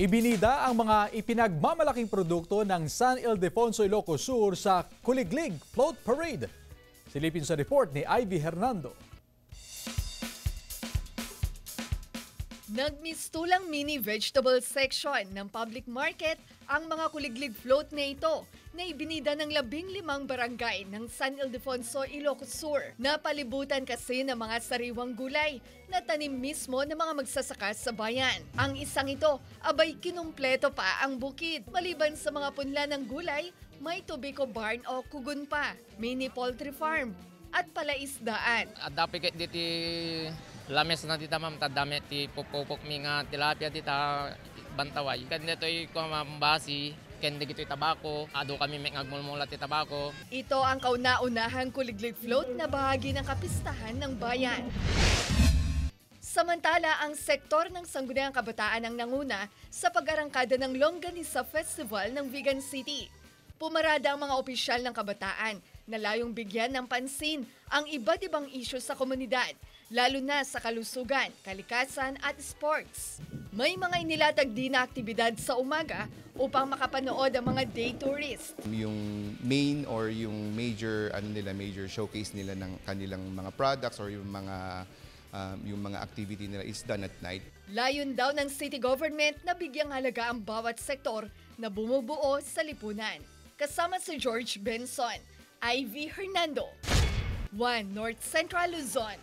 Ibinida ang mga ipinagmamalaking produkto ng San Ildefonso Ilocos Sur sa Kuliglig Float Parade. Silipin sa report ni Ivy Hernando. Nagmistulang mini vegetable section ng public market ang mga kuliglig float na ito na ibinida ng 15 barangay ng San Ildefonso, Ilocos Sur. Napalibutan kasi ng mga sariwang gulay na tanim mismo ng mga magsasaka sa bayan. Ang isang ito, abay kinumpleto pa ang bukid. Maliban sa mga punla ng gulay, may tubiko barn o kugun pa, mini poultry farm at palaisdaan. Adapi ket diti lames na dita ma'am tadami ti pupupok mi nga tilapia dita bantaway. Kan ditoy ko mambasi ken ditoy tabako, ado kami may ngagmulmula ti tabako. Ito ang kauna-unahang kuliglig float na bahagi ng kapistahan ng bayan. Samantala, ang sektor ng Sangguniang Kabataan ang nanguna sa pag-arangkada ng Longganisa Festival ng Vigan City. Pumarada ang mga opisyal ng kabataan na layong bigyan ng pansin ang iba't ibang isyu sa komunidad, lalo na sa kalusugan, kalikasan at sports. May mga inilatag din na aktibidad sa umaga upang makapanood ang mga day tourist. Yung main or yung major major showcase nila ng kanilang mga products or yung mga activity nila is done at night. Layon daw ng city government na bigyang halaga ang bawat sektor na bumubuo sa lipunan. Kasama si George Benson, Ivy Hernando, 1 North Central Luzon.